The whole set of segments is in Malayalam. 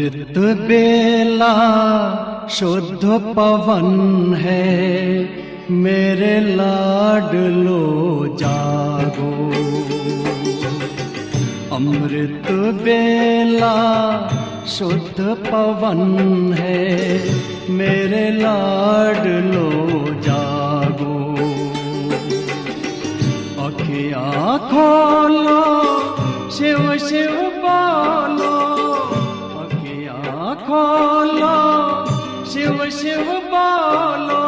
अमृत बेला शुद्ध पवन है, मेरे लाडलो जागो। अमृत बेला शुद्ध पवन है, मेरे लाडलो जागो। अखियाँ खोलो शिव शिव बोलो, अखियाँ खोलो शिव शिव बोलो।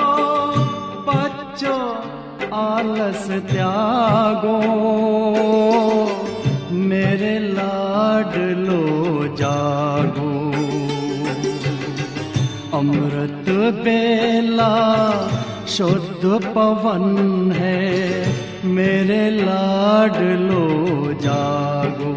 बच्चों आलस त्यागो, मेरे लाडलो जागो। अमृत बेला शुद्ध पवन है, मेरे लाडलो जागो।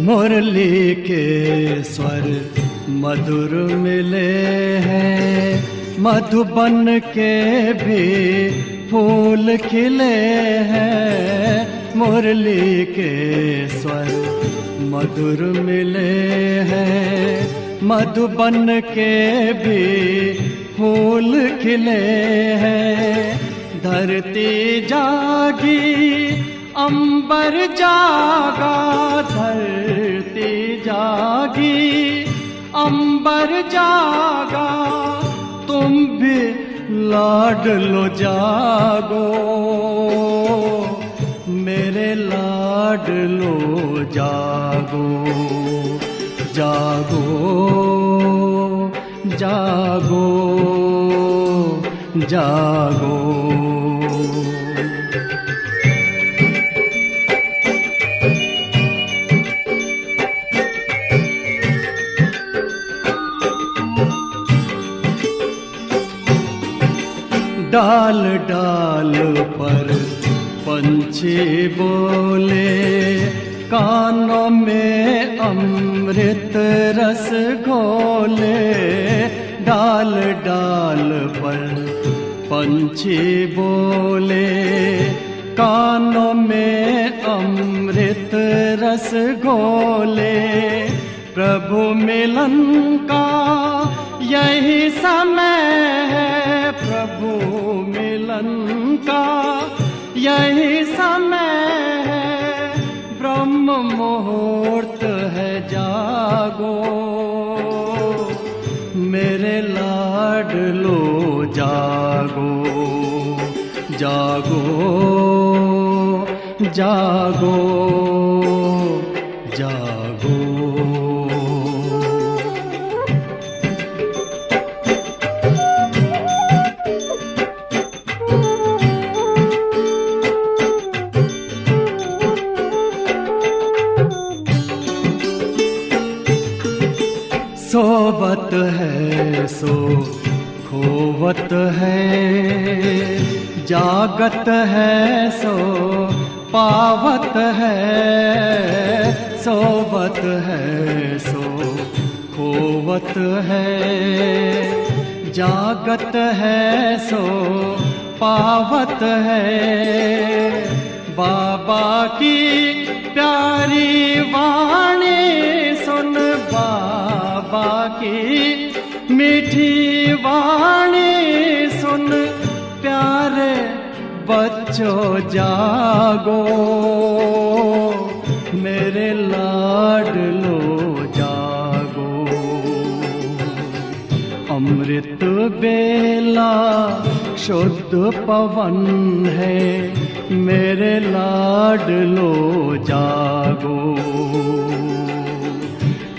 मुरली के स्वर मधुर मिले हैं, मधुबन के भी फूल खिले हैं। मुरली के स्वर मधुर मिले हैं, मधुबन के भी फूल खिले हैं। धरती जागी अंबर जागा, धरती जागी अंबर जागा। तुम भी लाडलो जागो, मेरे लाडलो जागो। जागो जागो जागो। डाल डाल पर पंछी बोले, कानों में अमृत रस घोले। डाल डाल पर पंछी बोले, कानों में अमृत रस घोले। प्रभु मिलन का यही समय है, प्रभु मिलन का यही समय है। ब्रह्म मुहूर्त है जागो, मेरे लाडलो जागो। जागो जागो जागो। सोवत है सो खोवत है, जागत है सो पावत है। सोवत है सो खोवत है, जागत है सो पावत है। बाबा की प्यारी वाणी सुन, बाबा की मीठी वाणी सुन। प्यारे बच्चों जागो, मेरे लाडलो जागो। अमृत बेला शुद्ध पवन है, मेरे लाडलो जागो।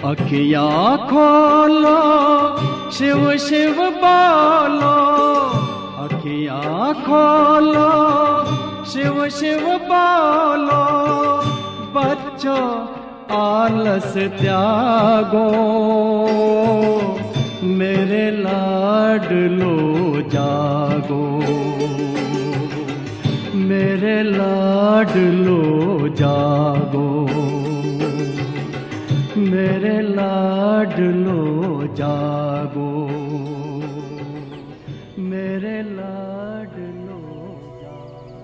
अखियाँ खोलो शिव शिव बोलो, अखियाँ खोलो शिव शिव बोलो। बच्चों आलस त्यागो, मेरे लाडलो जागो। मेरे लाडलो जागो। मेरे लाडलो जागो, मेरे लाडलो जागो।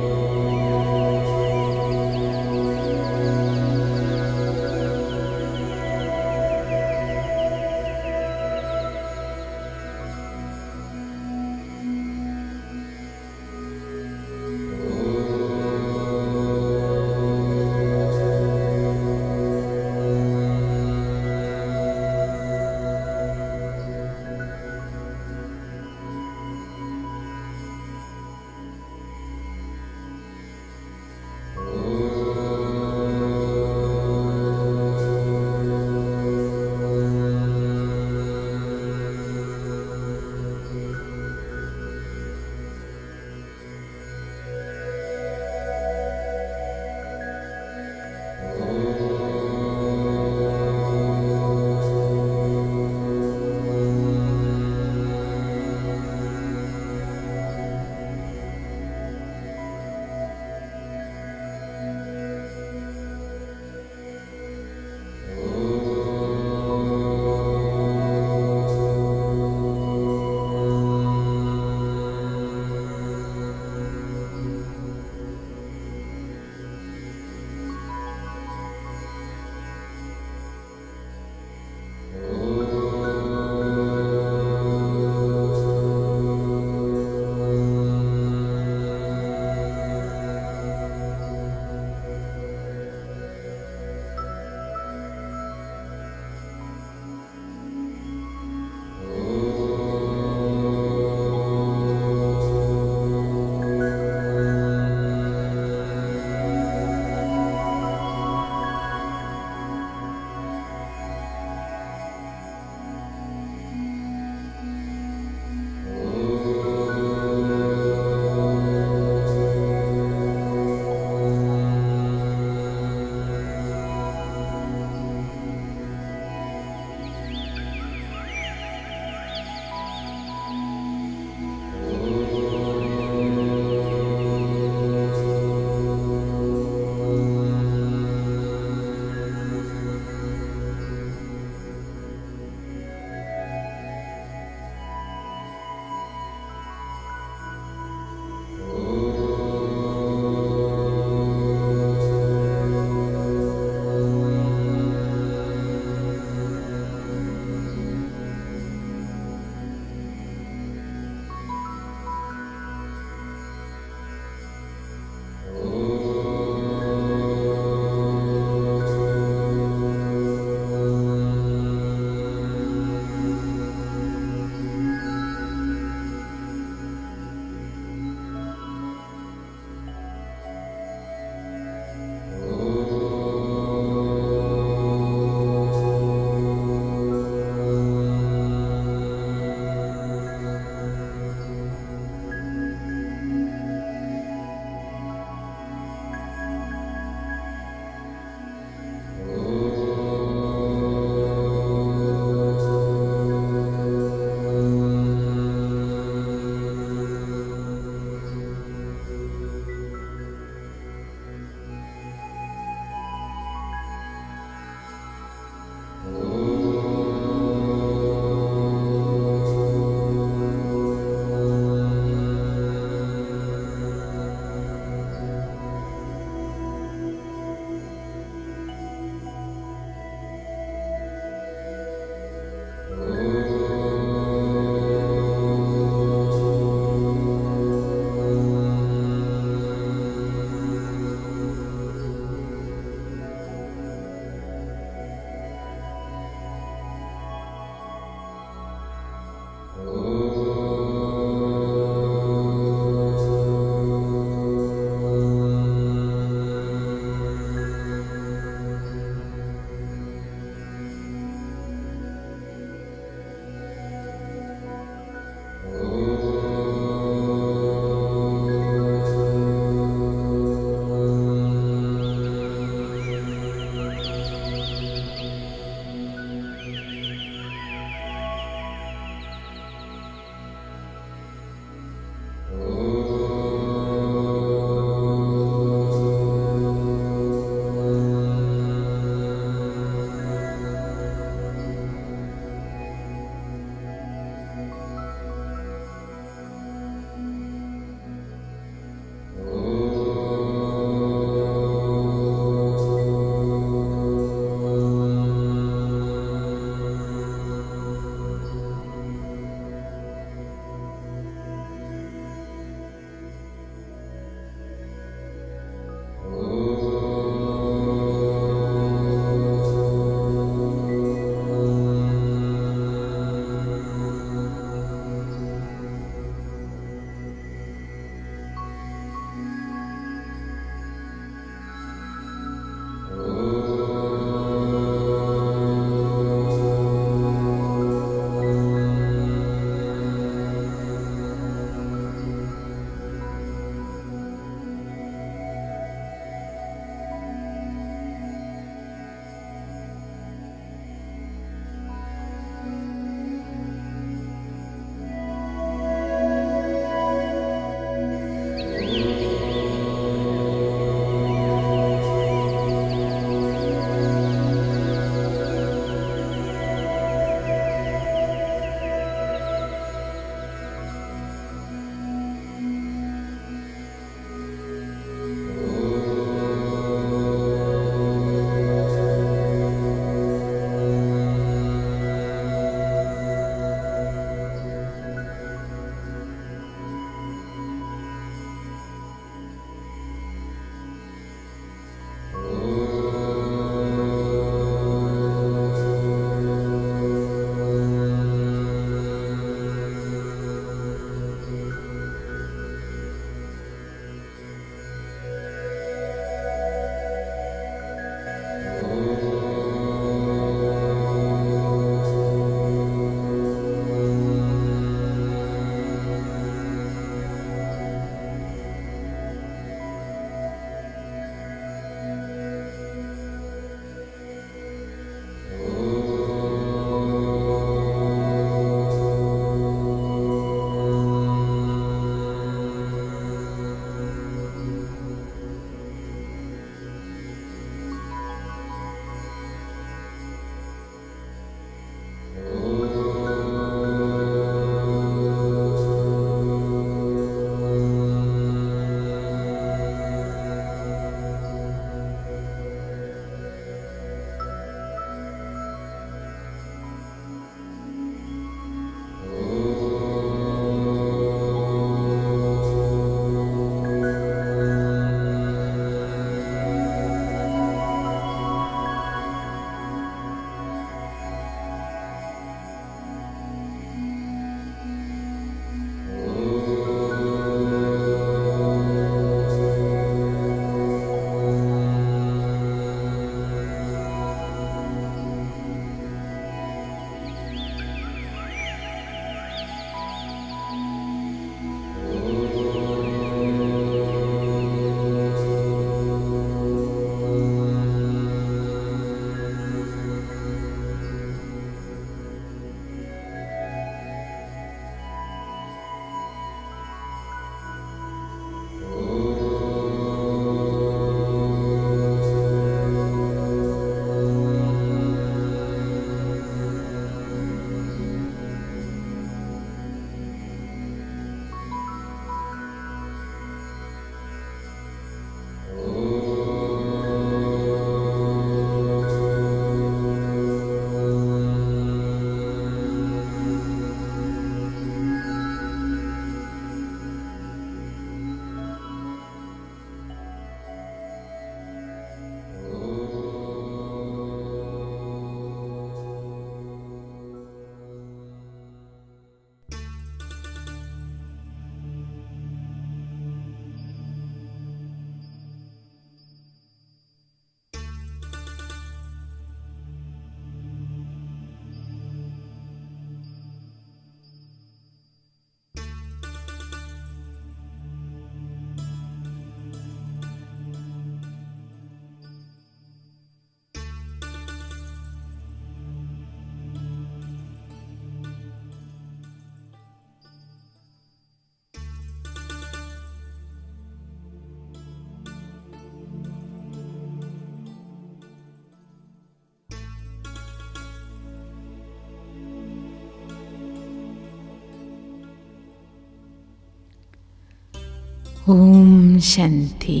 ഓം ശാന്തി.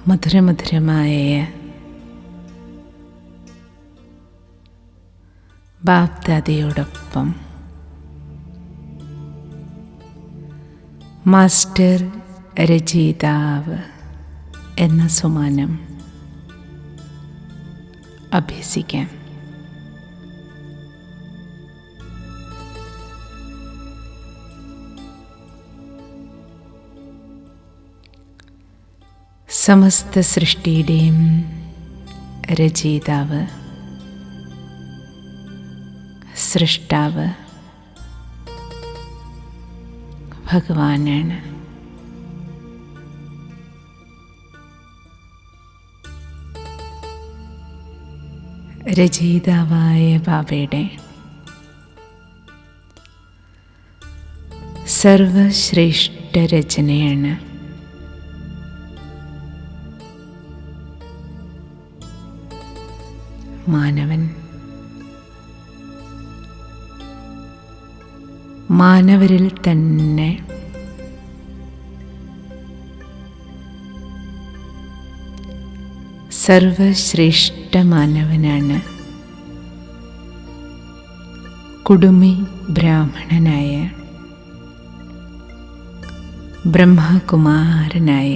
മധുരമധുരമായ ബാപ്ദാദയോടൊപ്പം മാസ്റ്റർ രചയിതാവ് എന്ന സമ്മാനം അഭ്യസിക്കാം. സമസ്ത സൃഷ്ടിയുടെയും രചയിതാവ്, സൃഷ്ടാവ് ഭഗവാനാണ്. രചയിതാവായ ബാബയുടെ സർവശ്രേഷ്ഠ രചനയാണ് മാനവൻ. മാനവരിൽ തന്നെ സർവശ്രേഷ്ഠ മാനവനാണ് കുടുമി ബ്രാഹ്മണനായ ബ്രഹ്മകുമാരനായ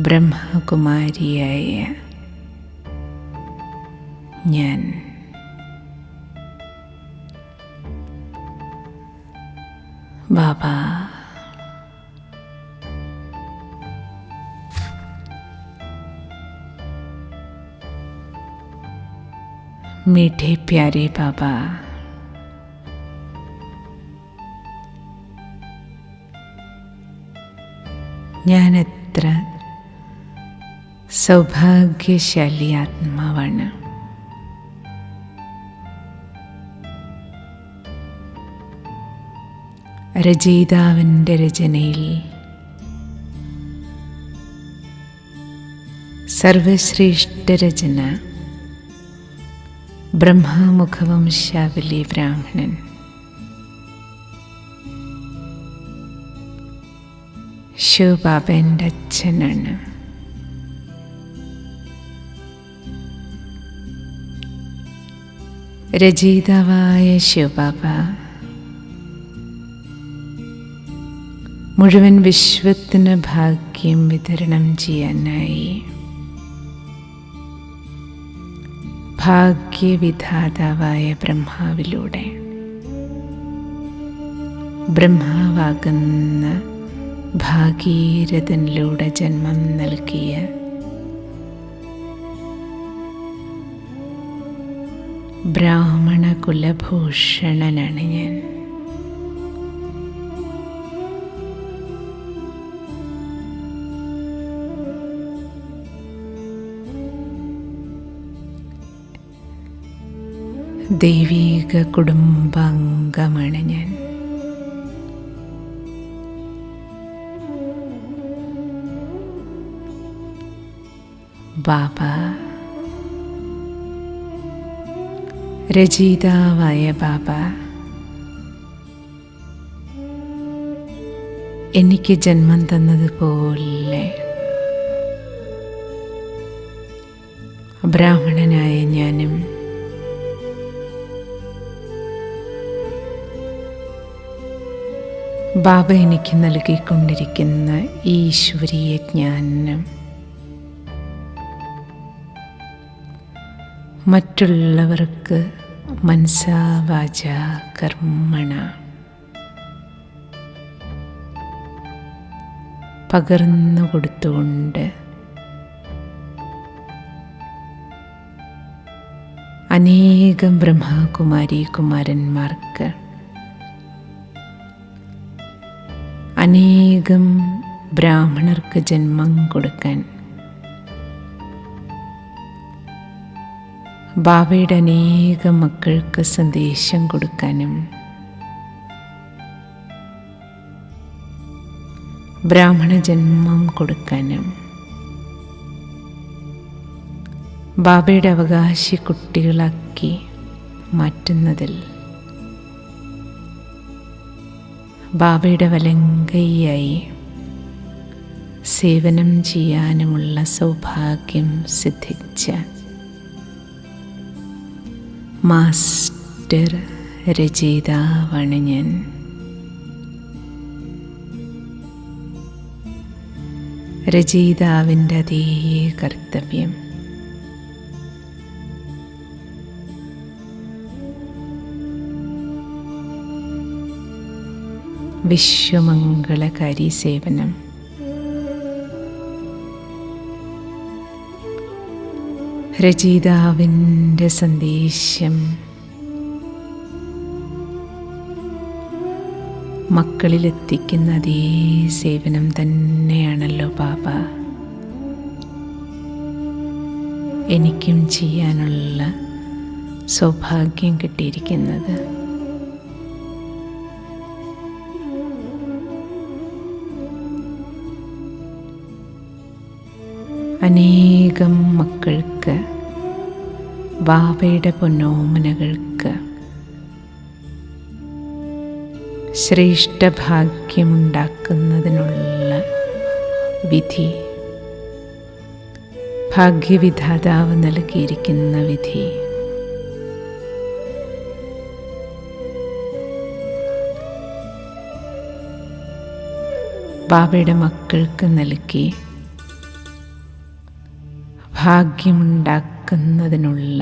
ബ്രഹ്മകുമാരിയായ ഞാൻ. ബാബ മീഠേ പ്യാരെ ബാബ, ഞാൻ എത്ര സൗഭാഗ്യശാലി ആത്മാവാണ്. രചയിതാവിൻ്റെ രചനയിൽ സർവശ്രേഷ്ഠ രചന ബ്രഹ്മമുഖവംശാവലി ബ്രാഹ്മണൻ ശിവബാബൻ്റെ അച്ഛനാണ്. രചയിതാവായ ശിവബാബ മുഴുവൻ വിശ്വത്തിന് ഭാഗ്യം വിതരണം ചെയ്യാനായി ഭാഗ്യവിധാതാവായ ബ്രഹ്മാവിലൂടെ ബ്രഹ്മാവാകുന്ന ഭാഗീരഥനിലൂടെ ജന്മം നൽകിയ ബ്രാഹ്മണ കുലഭൂഷണനാണ് ഞാൻ. ദൈവീക കുടുംബാംഗമാണ് ഞാൻ. ബാബ രചയിതാവായ ബാബ എനിക്ക് ജന്മം തന്നതുപോലെ ബ്രാഹ്മണനായ ഞാനും ബാബ എനിക്ക് നൽകിക്കൊണ്ടിരിക്കുന്ന ഈശ്വരീയ ജ്ഞാനം മറ്റുള്ളവർക്ക് മനസാ വാച കർമ്മണ പകർന്നു കൊടുത്തുകൊണ്ട് അനേകം ബ്രഹ്മകുമാരി കുമാരന്മാർക്ക് അനേകം ബ്രാഹ്മണർക്ക് ജന്മം കൊടുക്കാൻ ബാബയുടെ അനേകം മക്കൾക്ക് സന്ദേശം കൊടുക്കാനും ബ്രാഹ്മണ ജന്മം കൊടുക്കാനും ബാബയുടെ അവകാശി കുട്ടികളാക്കി മാറ്റുന്നതിൽ ബാബയുടെ വലങ്കൈയായി സേവനം ചെയ്യാനുമുള്ള സൗഭാഗ്യം സിദ്ധിച്ച മാസ്റ്റർ രചയിതാവാണ് ഞാൻ. രചയിതാവിൻ്റെ അതേ കർത്തവ്യം വിശ്വമംഗളകാരി സേവനം. രചയിതാവിൻ്റെ സന്ദേശം മക്കളിലെത്തിക്കുന്ന അതേ സേവനം തന്നെയാണല്ലോ ബാബ എനിക്കും ചെയ്യാനുള്ള സൗഭാഗ്യം കിട്ടിയിരിക്കുന്നത്. അനേകം മക്കൾക്ക് ബാബയുടെ പൊന്നോമനകൾക്ക് ശ്രേഷ്ഠഭാഗ്യമുണ്ടാക്കുന്നതിനുള്ള വിധി ഭാഗ്യവിധാതാവ് നൽകിയിരിക്കുന്ന വിധി ബാബയുടെ മക്കൾക്ക് നൽകി ഭാഗ്യമുണ്ടാക്കിക്കുന്നതിനുള്ള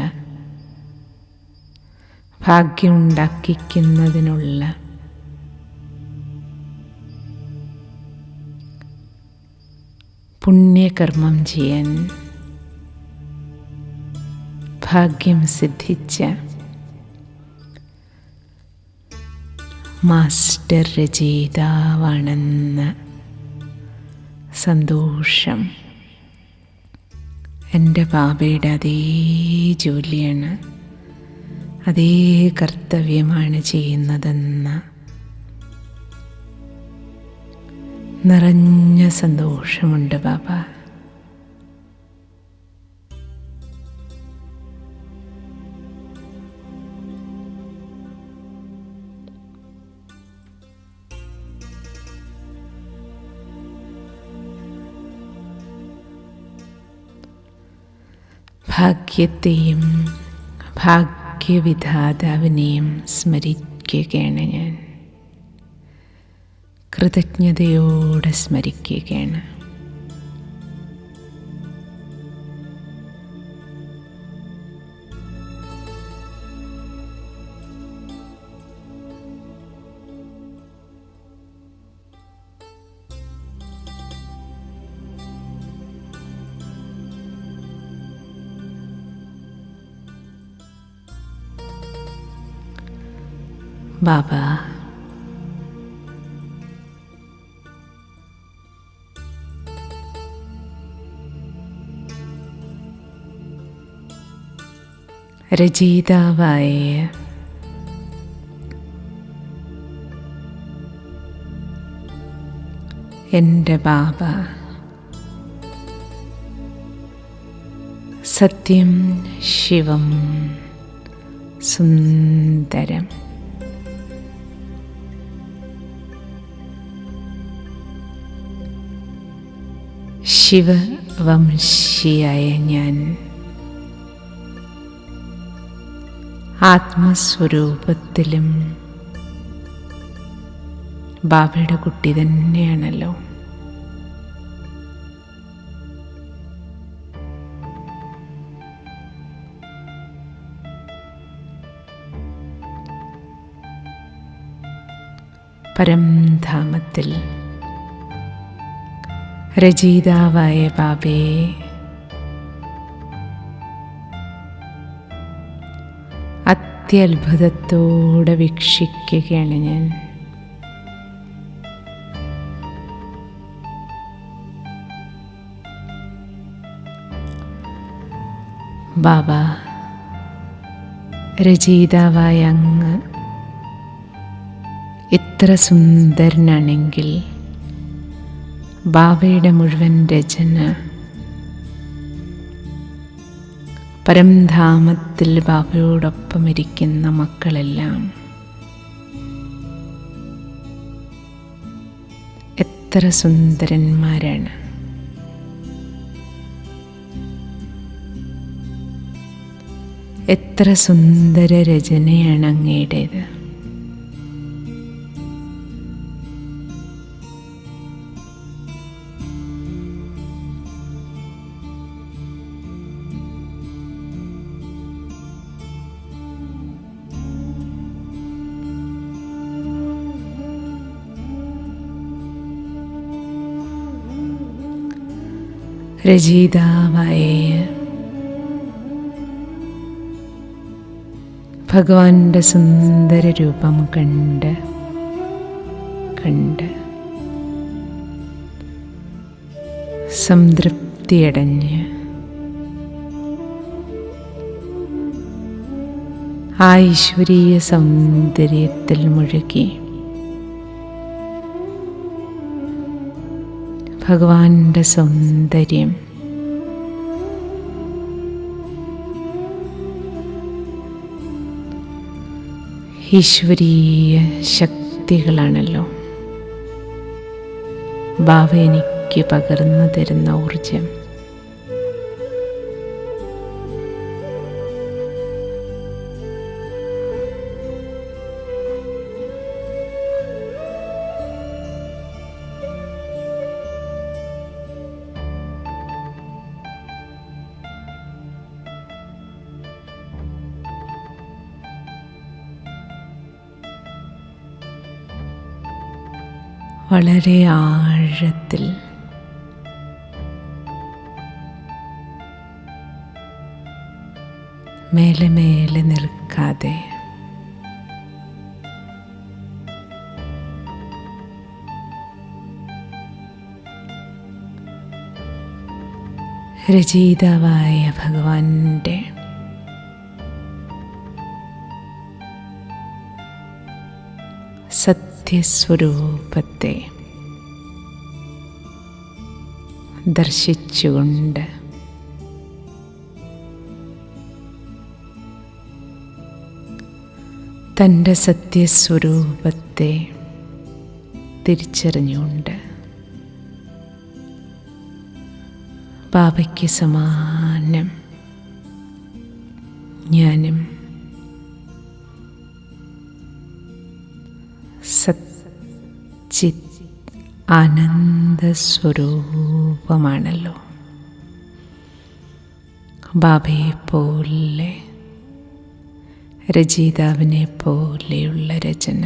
പുണ്യകർമ്മം ചെയ്യാൻ ഭാഗ്യം സിദ്ധിച്ച മാസ്റ്റർ രചയിതാവാണെന്ന സന്തോഷം എൻ്റെ ബാബയുടെ അതേ ജോലിയാണ്, അതേ കർത്തവ്യമാണ് ചെയ്യുന്നതെന്ന നിറഞ്ഞ സന്തോഷമുണ്ട് ബാബ. ഭാഗ്യത്തെയും ഭാഗ്യവിധാതാവിനെയും സ്മരിക്കുകയാണ് ഞാൻ, കൃതജ്ഞതയോടെ സ്മരിക്കുകയാണ്. ബാബ രചയിതാവായ എൻ്റെ ബാബ സത്യം ശിവം സുന്ദരം ശിവവംശിയായ ഞാൻ ആത്മസ്വരൂപത്തിലും ബാബയുടെ കുട്ടി തന്നെയാണല്ലോ. പരംധാമത്തിൽ രചയിതാവായ ബാബയെ അത്യത്ഭുതത്തോടെ വീക്ഷിക്കുകയാണ് ഞാൻ. ബാബ രചയിതാവായ അങ്ങ് ഇത്ര സുന്ദരനാണെങ്കിൽ ബാബയുടെ മുഴുവൻ രചന പരംധാമത്തിൽ ബാബയോടൊപ്പം ഇരിക്കുന്ന മക്കളെല്ലാം എത്ര സുന്ദരന്മാരാണ്. എത്ര സുന്ദര രചനയാണ് അങ്ങയുടേത്. രചയിതാവായ ഭഗവാന്റെ സുന്ദര രൂപം കണ്ട് സംതൃപ്തിയടഞ്ഞ് ആ ഈശ്വരീയ സൗന്ദര്യത്തിൽ മുഴുകി ഭഗവാന്റെ സൗന്ദര്യം ഈശ്വരീയ ശക്തികളാണല്ലോ. ബാബ എനിക്ക് പകർന്നു തരുന്ന ഊർജം. വളരെ ആഴത്തിൽ മേലെ മേലെ നിൽക്കാതെ രചയിതാവായ ഭഗവാന്റെ സത്യസ്വരൂപത്തെ ദർശിച്ചുകൊണ്ട് തൻ്റെ സത്യസ്വരൂപത്തെ തിരിച്ചറിഞ്ഞുകൊണ്ട് ബാബയ്ക്ക് സമാനം ഞാനും സച്ചിത് ആനന്ദസ്വരൂപമാണല്ലോ. ബാബയെ പോലെ രചയിതാവിനെ പോലെയുള്ള രചന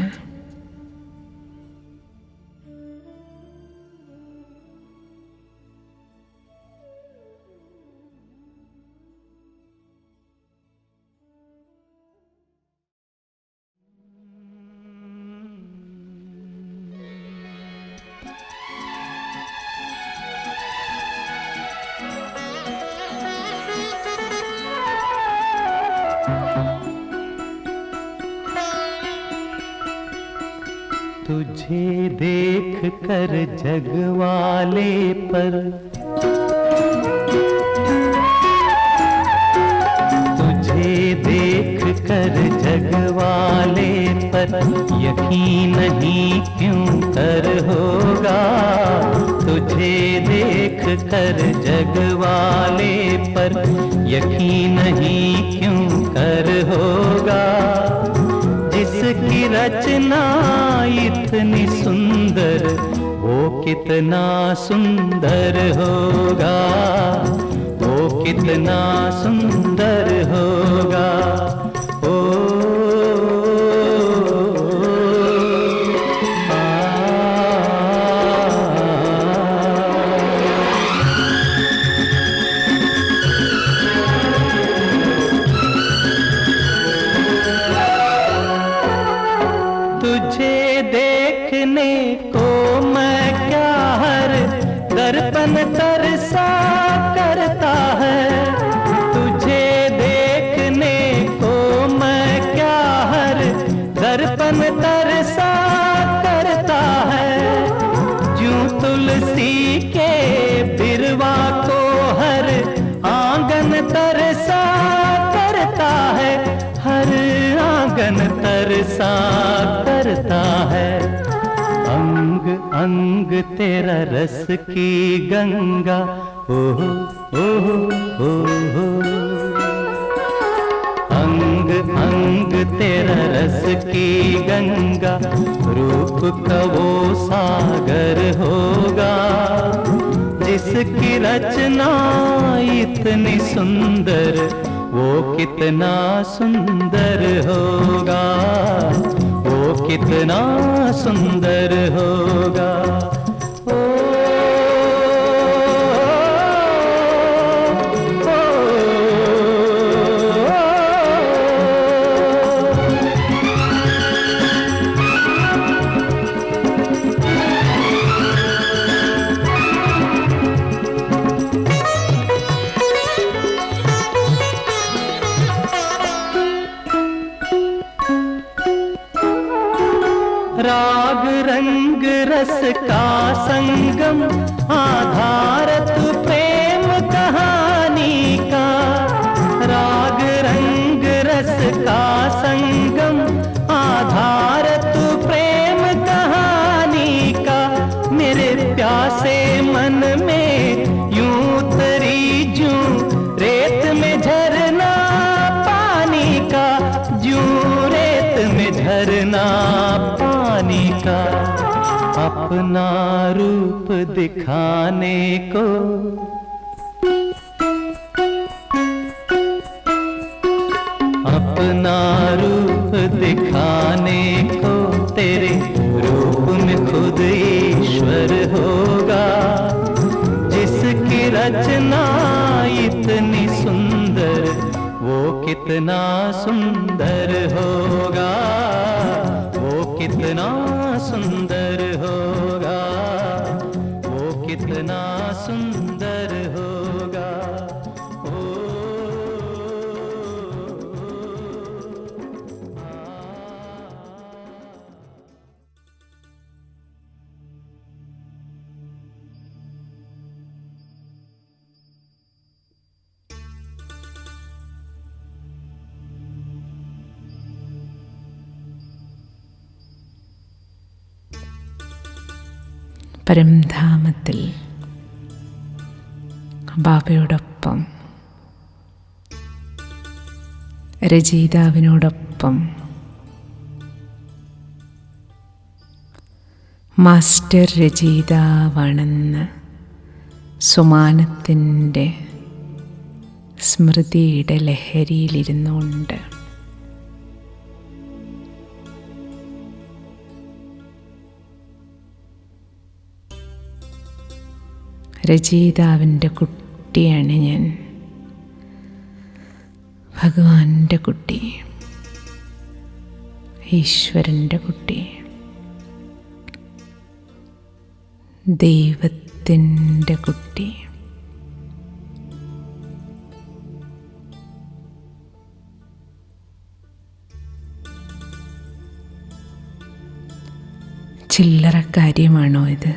तुझे देख कर जग वाले पर तुझे देख कर जग वाले पर यकीन नहीं क्यों कर होगा। तुझे देख कर जग वाले पर यकीन नहीं क्यों कर होगा। जिसकी रचना इतनी सुंदर वो कितना सुंदर होगा, वो कितना सुंदर होगा। ओ तुझे देखने को मैं क्या हर दर्पण तरसा करता है। तुझे देखने को मैं क्या हर दर्पण तरसा करता है। जो तुलसी के बिरवा को हर आंगन तरसा बरसा करता है। अंग अंग तेरा रस की गंगा, ओहो ओहो ओहो। अंग अंग तेरा रस की गंगा, रूप का वो सागर होगा जिसकी रचना इतनी सुंदर, वो कितना सुंदर होगा, वो कितना सुंदर होगा। राग रंग रस का संगम, आधार तू प्रेम कहानी का। राग रंग रस का संगम, आधार तू प्रेम कहानी का। मेरे प्यासे मन में यूं उतरी जूं रेत में झरना पानी का, जूं रेत में झरना पानी का। अपना रूप दिखाने को, अपना रूप दिखाने को, तेरे रूप में खुद ईश्वर होगा जिसकी रचना इतनी सुंदर, वो कितना सुंदर होगा, वो कितना सुंदर होगा, वो कितना सुंदर होगा। പരംധാമത്തിൽ ബാബയോടൊപ്പം, രചയിതാവിനോടൊപ്പം, മാസ്റ്റർ രചയിതാവാണെന്ന് സുമാനത്തിൻ്റെ സ്മൃതിയുടെ ലഹരിയിലിരുന്നുകൊണ്ട് രചയിതാവിൻ്റെ കുട്ടിയാണ് ഞാൻ, ഭഗവാന്റെ കുട്ടി, ഈശ്വരൻ്റെ കുട്ടി, ദൈവത്തിൻ്റെ കുട്ടി. ചില്ലറ കാര്യമാണോ ഇത്?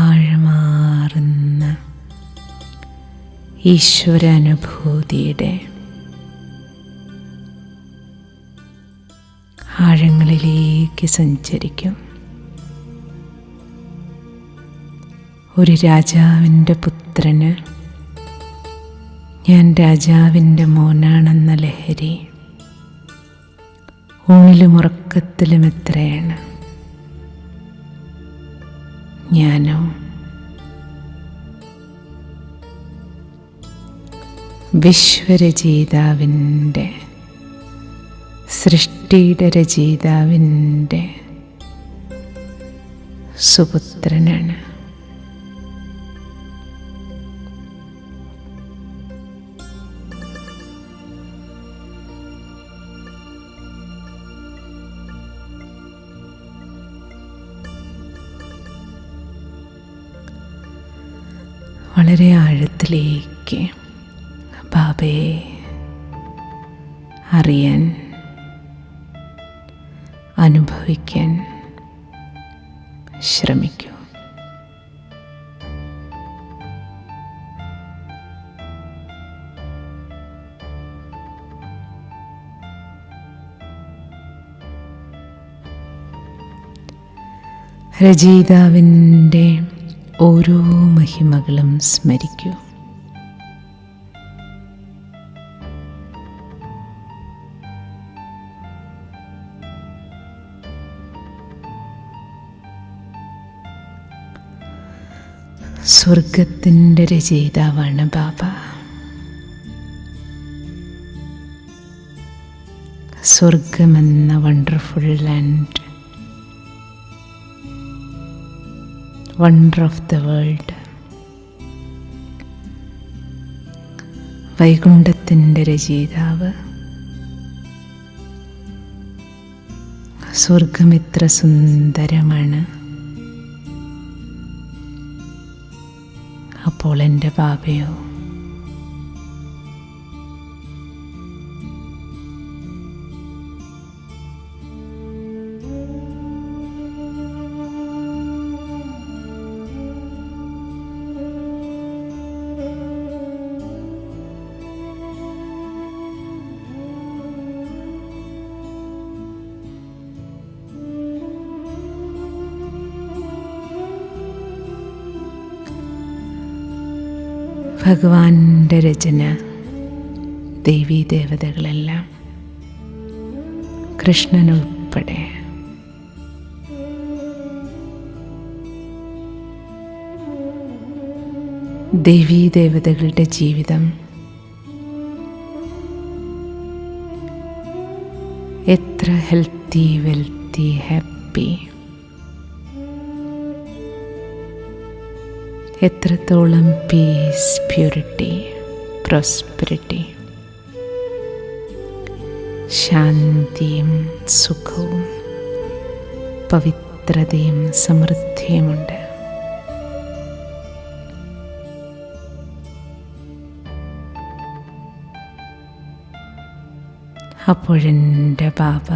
ആഴമാർന്ന ഈശ്വരാനുഭൂതിയുടെ ആഴങ്ങളിലേക്ക് സഞ്ചരിക്കും. ഒരു രാജാവിൻ്റെ പുത്രന് ഞാൻ രാജാവിൻ്റെ മോനാണെന്ന ലഹരി ഊണിലും ഉറക്കത്തിലും എത്രയാണ്. ഞാനോ വിശ്വരചയിതാവിൻ്റെ, സൃഷ്ടിയുടെ രചയിതാവിൻ്റെ സുപുത്രനാണ്. വളരെ ആഴത്തിലേക്ക് ബാബയെ അറിയാൻ, അനുഭവിക്കാൻ ശ്രമിക്കൂ. രചയിതാവിൻ്റെ ഓരോ മഹിമകളും സ്മരിക്കൂ. സ്വർഗത്തിൻ്റെ രചയിതാവാണ് ബാബ. സ്വർഗമെന്ന wonderful land, wonder of the world. വൈകുണ്ഠത്തിൻ്റെ രചയിതാവ്. സ്വർഗം എത്ര സുന്ദരമാണ്. അപ്പോൾ എൻ്റെ ബാബയോ ഭഗവാന്റെ രചന, ദേവീദേവതകളെല്ലാം, കൃഷ്ണനുൾപ്പെടെ. ദേവീദേവതകളുടെ ജീവിതം എത്ര ഹെൽത്തി, വെൽത്തി, ഹാപ്പി, എത്രത്തോളം പീസ്, പ്യൂരിറ്റി, പ്രോസ്പെരിറ്റി, ശാന്തിയും സുഖവും പവിത്രതയും സമൃദ്ധിയുമുണ്ട്. അപ്പോഴെൻ്റെ ബാബ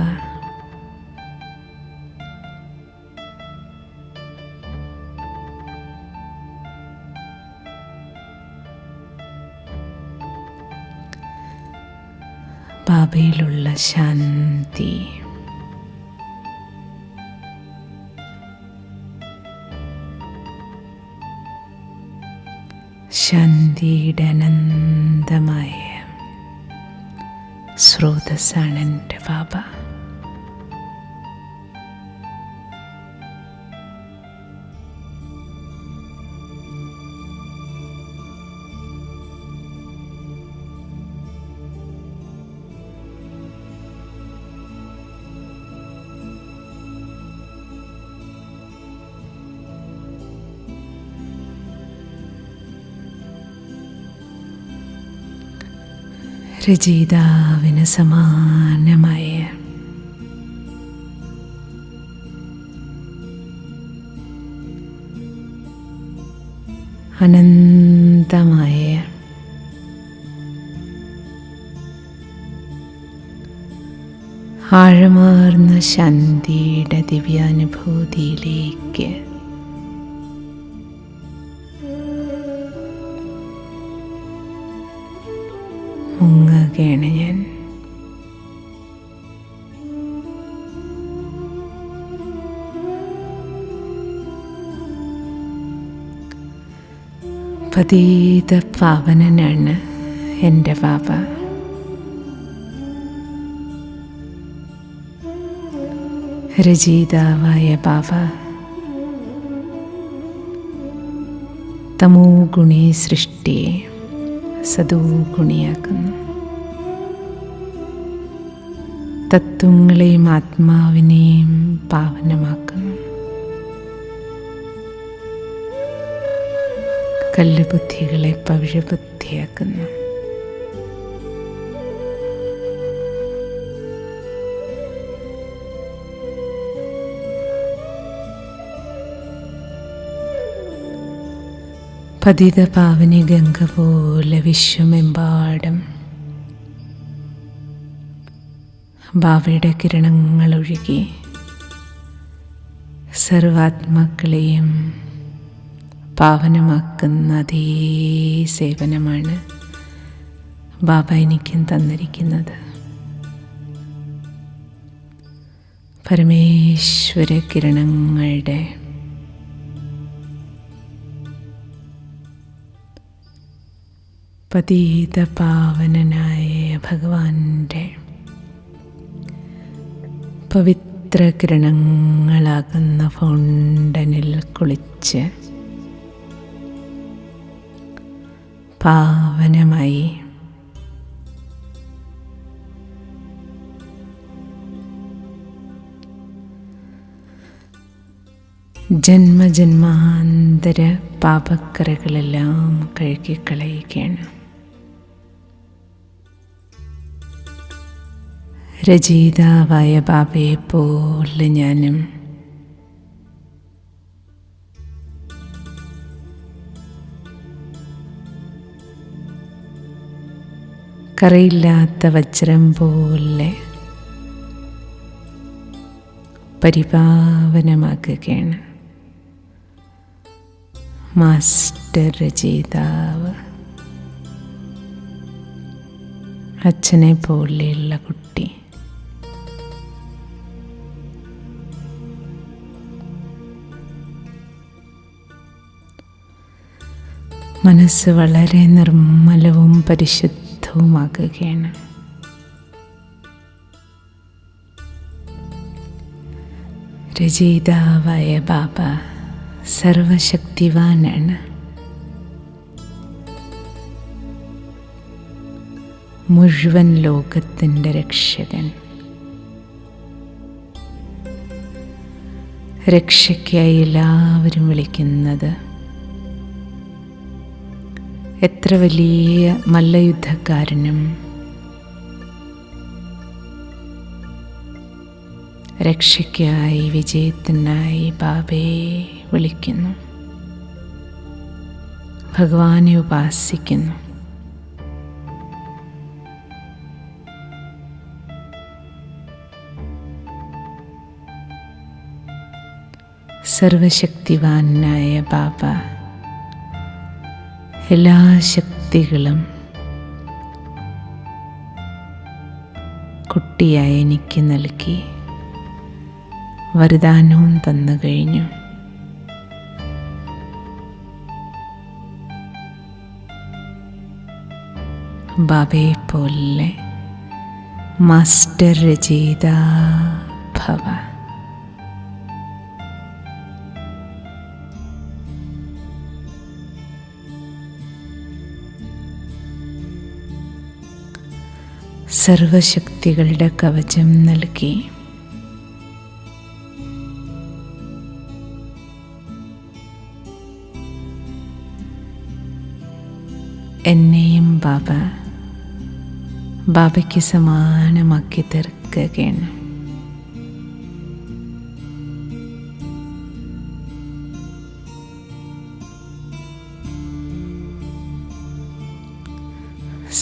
ബാബയിലുള്ള ശാന്തി, ശാന്തിയുടെ അനന്തമായ സ്രോതസ്സാണ് എൻ്റെ ബാബ. രചയിതാവിന് സമാനമായ അനന്തമായ ആഴമാർന്ന ശാന്തിയുടെ ദിവ്യാനുഭൂതിയിലേക്ക് മുങ്ങുകയാണ് ഞാൻ. പതീത പാവനനാണ് എൻ്റെ ബാബ. രചയിതാവായ ബാബ തമോ ഗുണി സൃഷ്ടിയെ സദോ ഗുണിയാക്കുന്നു. തത്വങ്ങളെയും ആത്മാവിനെയും പാവനമാക്കുന്നു. കല്ലുബുദ്ധികളെ പവിഴബുദ്ധിയാക്കുന്നു. പതിത പാവനി ഗംഗ പോലെ വിശ്വമെമ്പാടും ബാബയുടെ കിരണങ്ങളൊഴുകി സർവാത്മാക്കളെയും പാവനമാക്കുന്ന അതേ സേവനമാണ് ബാബ എനിക്കും തന്നിരിക്കുന്നത്. പരമേശ്വര കിരണങ്ങളുടെ പതീത പാവനനായ ഭഗവാന്റെ പവിത്ര കിരണങ്ങളാകുന്ന ഫൗണ്ടനിൽ കുളിച്ച് പാവനമായി ജന്മജന്മാന്തര പാപക്കറകളെല്ലാം കഴുകിക്കളയുകയാണ്. രചയിതാവായ ബാബയെപ്പോലെ ഞാനും കറയില്ലാത്ത വജ്രം പോലെ പരിപാവനമാക്കുകയാണ്. മാസ്റ്റർ രചയിതാവ് അച്ഛനെ പോലെയുള്ള കുട്ടി മനസ്സ് വളരെ നിർമ്മലവും പരിശുദ്ധവുമാകുകയാണ്. രചയിതാവായ ബാബ സർവശക്തിവാനാണ്. മുഴുവൻ ലോകത്തിൻ്റെ രക്ഷകൻ. രക്ഷയ്ക്കായി എല്ലാവരും വിളിക്കുന്നത് എത്ര വലിയ മല്ലയുദ്ധക്കാരനും രക്ഷയ്ക്കായി വിജയത്തിനായി ബാബയെ വിളിക്കുന്നു, ഭഗവാനെ ഉപാസിക്കുന്നു. സർവശക്തിവാനായ ബാബ എല്ലാ ശക്തികളും കുട്ടിയായ എനിക്ക് നൽകി വരദാനവും തന്നു കഴിഞ്ഞു. ബാബയെപ്പോലെ മാസ്റ്റർ രചയിതാ ഭവ. സർവശക്തികളുടെ കവചം നൽകി എന്നെയും ബാബയ്ക്ക് സമാനമാക്കി തീർക്കുകയാണ്.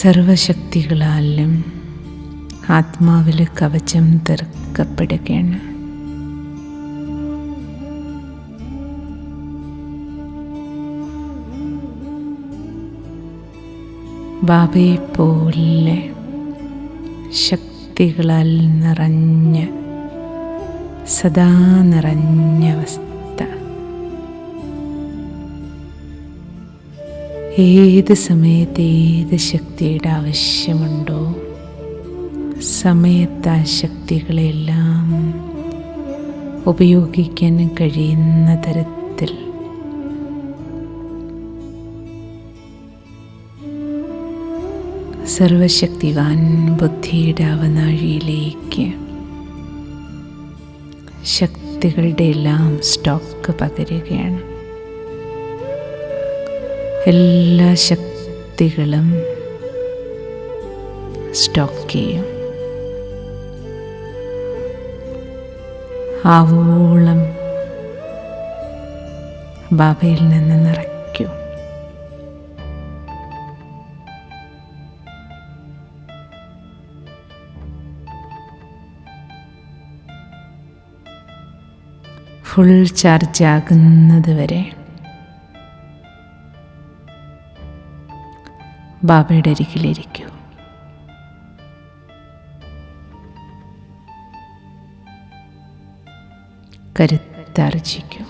സർവശക്തികളാലും ആത്മാവിൽ കവചം തീർക്കപ്പെടുകയാണ്. ബാബയെപ്പോലെ ശക്തികളാൽ നിറഞ്ഞ സദാ നിറഞ്ഞ അവസ്ഥ. ഏത് സമയത്ത് ഏത് ശക്തിയുടെ ആവശ്യമുണ്ടോ സമയത്ത് ആ ശക്തികളെല്ലാം ഉപയോഗിക്കാൻ കഴിയുന്ന തരത്തിൽ സർവശക്തിവാൻ ബുദ്ധിയുടെ അവനാഴിയിലേക്ക് ശക്തികളുടെ എല്ലാം സ്റ്റോക്ക് പകരുകയാണ്. എല്ലാ ശക്തികളും സ്റ്റോക്ക് ചെയ്യും. ആവോളം ബാബയിൽ നിന്ന് നിറയ്ക്കൂ. ഫുൾ ചാർജ് ആകുന്നത് വരെ ബാബയുടെ അരികിലിരിക്കൂ. കരുത്താർജിക്കൂ.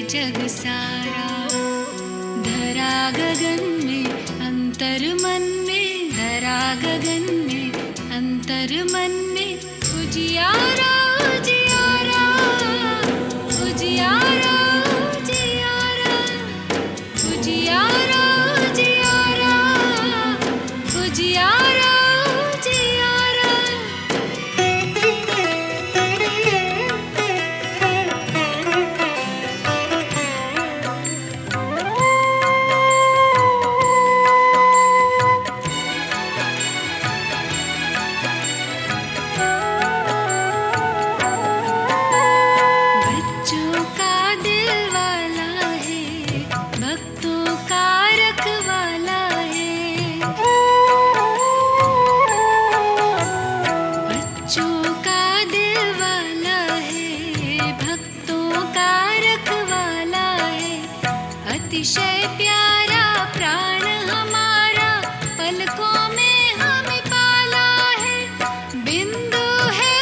जग सारा। धरा गगन में अंतर मन में, धरा गगन में अंतर मन में, उजियारा उजियारा उजियारा उजियारा उजियारा उजियारा उजियारा उजियारा। बच्चों का दिल वाला है, भक्तों का रखवाला है। बच्चों का दिल वाला है, भक्तों का रखवाला है। अतिशय प्यारा प्राण हमारा, पलकों में हमें पाला है। बिंदु है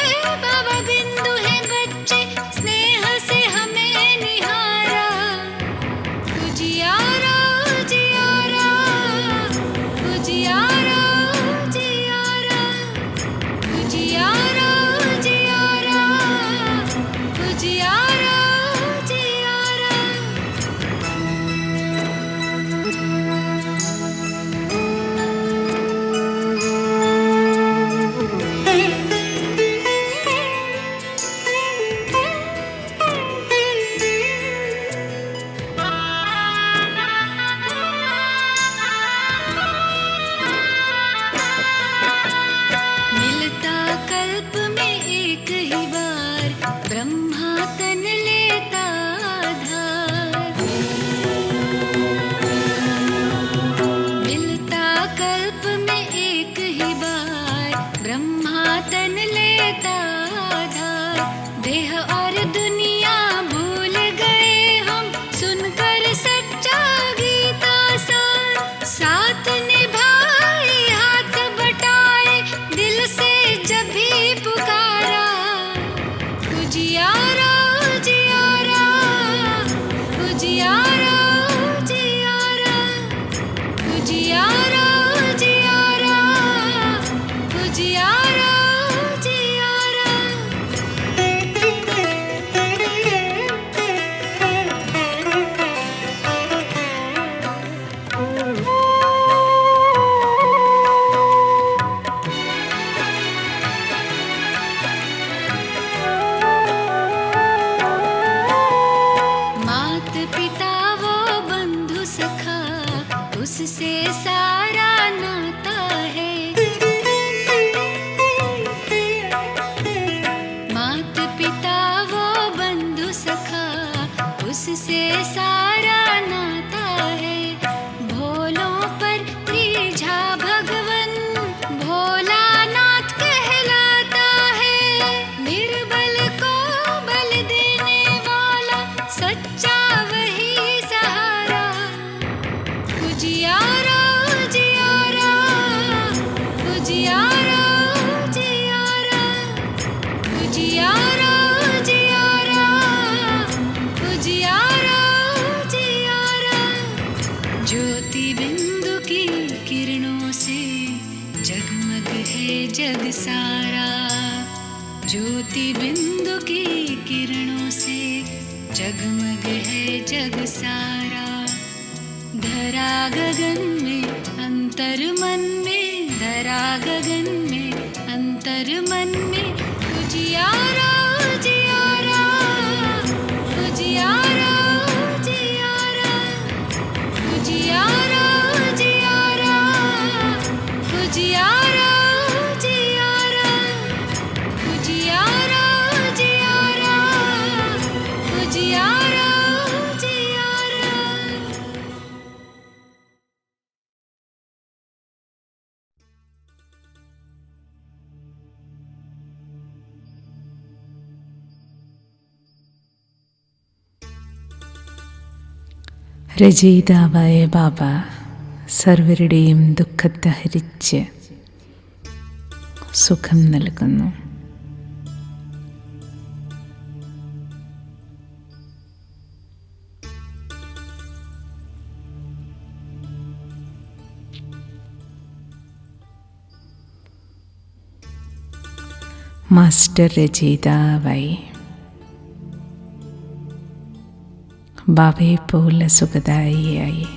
बाबा बिंदु है बच्चे, स्नेह से हमें निहारा। उजियारा उजियारा उजियारा उजियारा उजियारा उजियारा उजियारा उजियारा। मिलता कल्प में एक ही बार, ब्रह्मा तन लेता आधार। मिलता कल्प में एक ही बार, ब्रह्मा तन लेता आधार। देह और दुनिया भूल गए हम, सुनकर सच्चा गीता सार। साथ निभाए हाथ बटाए, दिल से जब भी पुकारा। उजियारा उजियारा उजियारा उजियारा उजियारा उजियारा उजियारा उजियारा। मात पिता वो बंधु सखा, उससे सारा नाता है। मात पिता वो बंधु सखा, उससे सारा नाता है। भोलों पर त्रिझा भगवन, भोलानाथ कहलाता है। निर्बल को बल देने वाला, सच्चा वही सहारा। उजियारा उजियारा उजियारा उजियारा उजियारा उजियारा उजियारा उजियारा। ज्योति बिंदु की किरणों से जगमग है जग सारा। ज्योति बिंदु की किरणों से जगमग है जग सारा। धरा गगन में अंतर मन में, धरा गगन में अंतर मन में, उजियारा उजियारा उजियारा उजियारा उजियारा उजियारा उजियारा उजियारा उजियारा उजियारा उजियारा उजियारा। രചയിതാവായ ബാബ സർവരുടെയും ദുഃഖത്തെ ഹരിച്ച് സുഖം നൽകുന്നു. മാസ്റ്റർ രചയിതാവായി ബാബയെപ്പോലെ സുഖദായിയായി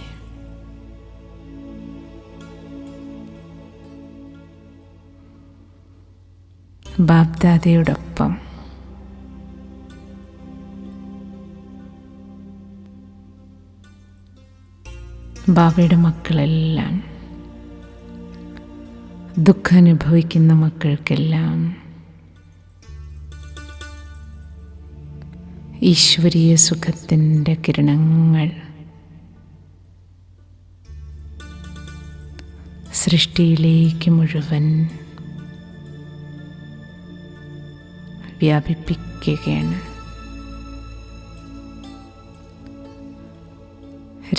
ബാബ്ദാദയോടൊപ്പം ബാബയുടെ മക്കളെല്ലാം ദുഃഖം അനുഭവിക്കുന്ന മക്കൾക്കെല്ലാം ഈശ്വരീയ സുഖത്തിൻ്റെ കിരണങ്ങൾ സൃഷ്ടിയിലേക്ക് മുഴുവൻ വ്യാപിപ്പിക്കുകയാണ്.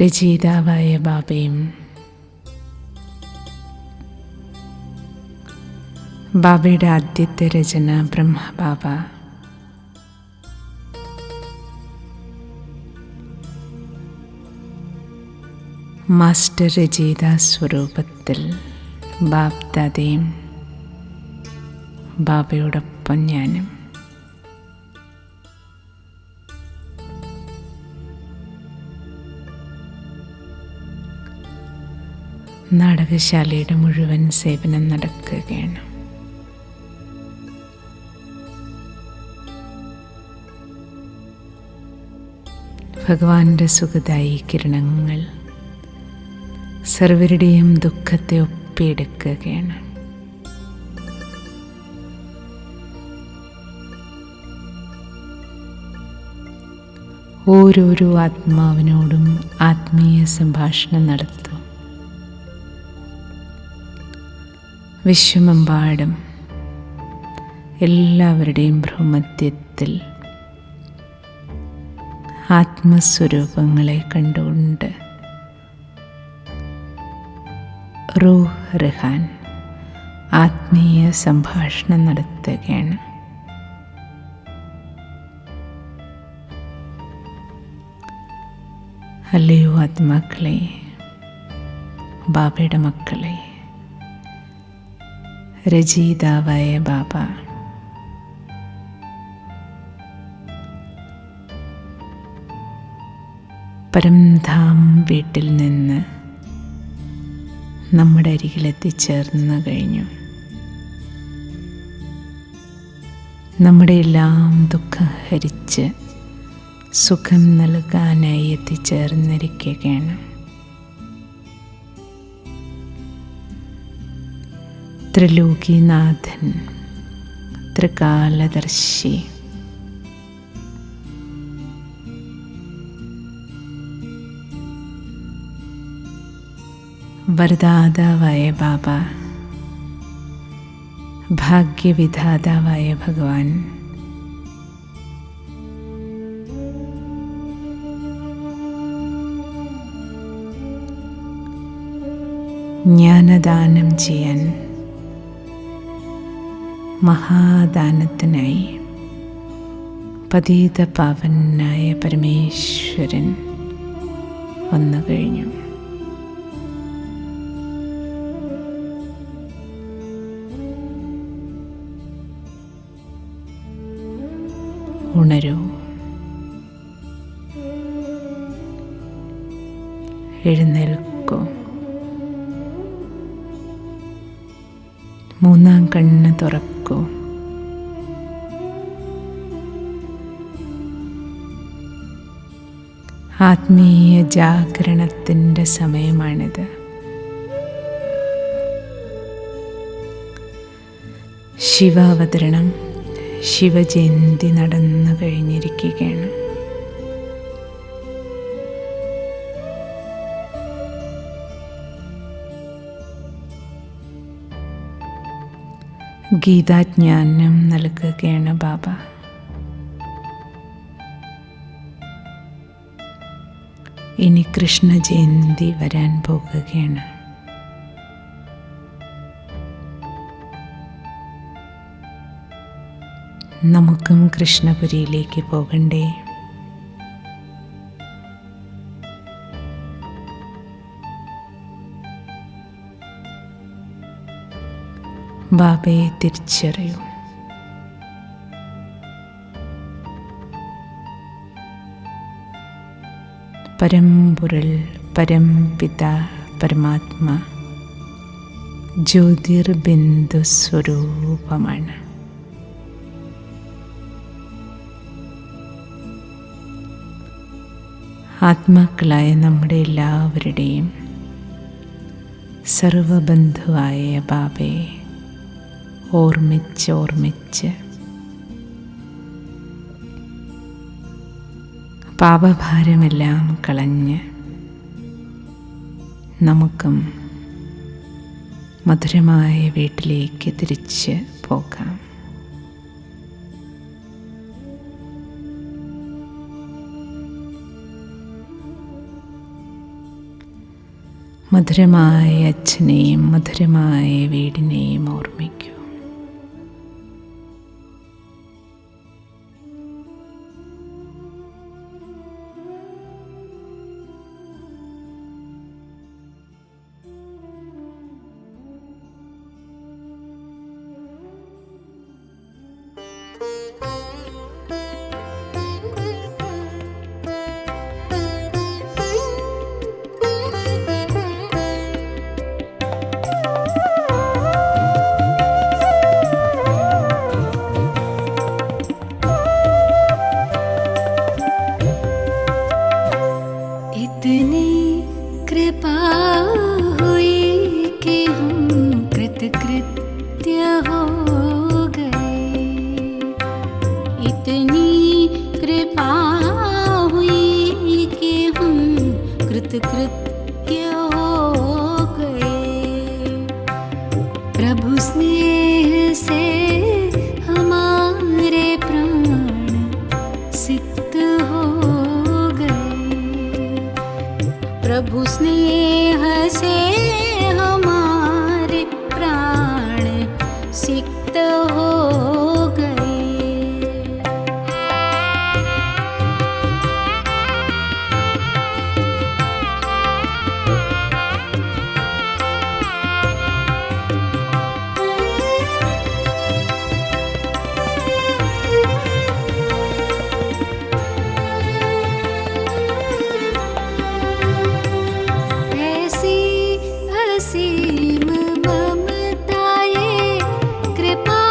രചയിതാവായ ബാബയും ബാബയുടെ ആദ്യത്തെ രചന ബ്രഹ്മബാബ മാസ്റ്റർ രചയിതാ സ്വരൂപത്തിൽ ബാബ്ദാദയും ബാബയോടൊപ്പം ഞാനും നാടകശാലയുടെ മുഴുവൻ സേവനം നടക്കുകയാണ്. ഭഗവാന്റെ സുഖദായി കിരണങ്ങൾ സർവരുടെയും ദുഃഖത്തെ ഒപ്പിയെടുക്കുകയാണ്. ഓരോരോ ആത്മാവിനോടും ആത്മീയ സംഭാഷണം നടത്തും. വിശ്വമെമ്പാടും എല്ലാവരുടെയും ഭ്രൂമധ്യത്തിൽ ആത്മസ്വരൂപങ്ങളെ കണ്ടുകൊണ്ട് റൂഹ് റഹാൻ ആത്മീയ സംഭാഷണം നടത്തുകയാണ്. അല്ലയോ ആത്മാക്കളെ, ബാബയുടെ മക്കളെ, രചയിതാവായ ബാബ പരംധാം വീട്ടിൽ നിന്ന് നമ്മുടെ അരികിലെത്തിച്ചേർന്ന് കഴിഞ്ഞു. നമ്മുടെ എല്ലാം ദുഃഖം ഹരിച്ച് സുഖം നൽകാനായി എത്തിച്ചേർന്നിരിക്കുകയാണ്. ത്രിലോകീനാഥൻ, ത്രികാലദർശി, വരദാതാവായ ബാബ, ഭാഗ്യവിധാതാവായ ഭഗവാൻ, ജ്ഞാനദാനം ചെയ്യാൻ മഹാദാനത്തിനായി പതീത പാവനായ പരമേശ്വരൻ വന്നു കഴിഞ്ഞു. ഉണരൂ, എഴുന്നേൽക്കൂ, മൂന്നാം കണ്ണ് തുറക്കൂ. ആത്മീയ ജാഗരണത്തിൻ്റെ സമയമാണിത്. ശിവാവതരണം, ശിവജയന്തി നടന്നു കഴിഞ്ഞിരിക്കുകയാണ്. ഗീതാജ്ഞാനം നൽകുകയാണ് ബാബ. ഇനി കൃഷ്ണ ജയന്തി വരാൻ പോകുകയാണ്. നമുക്കും കൃഷ്ണപുരിയിലേക്ക് പോകണ്ടേ? ബാബയെ തിരിച്ചറിയൂ. പരമ്പൊരുൾ പരംപിത പരമാത്മ ജ്യോതിർബിന്ദു സ്വരൂപമാണ്. ആത്മാക്കളായ നമ്മുടെ എല്ലാവരുടെയും സർവബന്ധുവായ ബാബയെ ഓർമ്മിച്ച് പാപഭാരമെല്ലാം കളഞ്ഞ് നമുക്കും മധുരമായ വീട്ടിലേക്ക് തിരിച്ച് പോകാം. മധുരമായ അച്ഛനെയും മധുരമായ വീടിനെയും ഓർമ്മിക്കൂ. इतनी कृपा हुई कि हम कृतकृत्य हो गए. इतनी कृपा हुई कि हम कृतकृत्य हो गए. प्रभु स्नेह से हमारे प्राण सिक्त हो गए. प्रभु स्नेह से हमारे प्राण सिक्त हो गए. ऐसी असीम ममता ये कृपा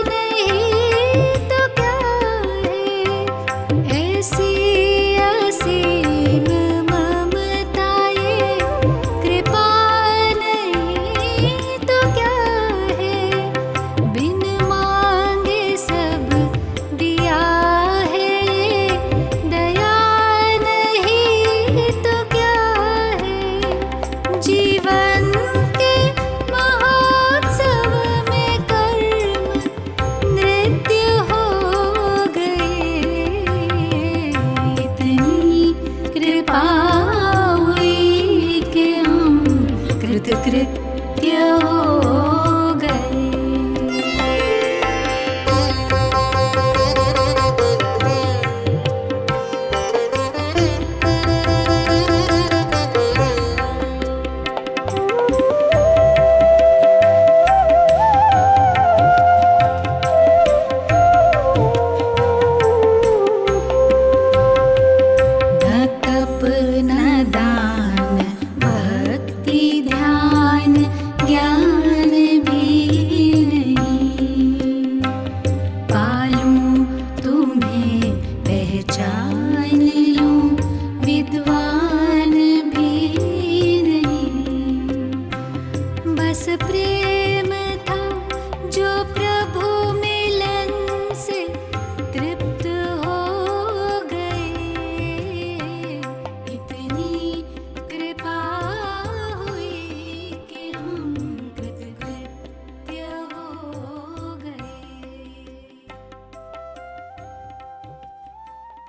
नहीं तो क्या है. ऐसी असीम ममता ये कृपा नहीं तो क्या है. बिन मांगे सब दिया है ये दया नहीं तो क्या है. जीवन के महोत्सव में कर्म नृत्य हो गए. इतनी कृपा हुई कि हम कृतकृत्य हो गए. न तप न दान भक्ति ध्यान ज्ञान भी नहीं. पालूं तुम्हें पहचान लूं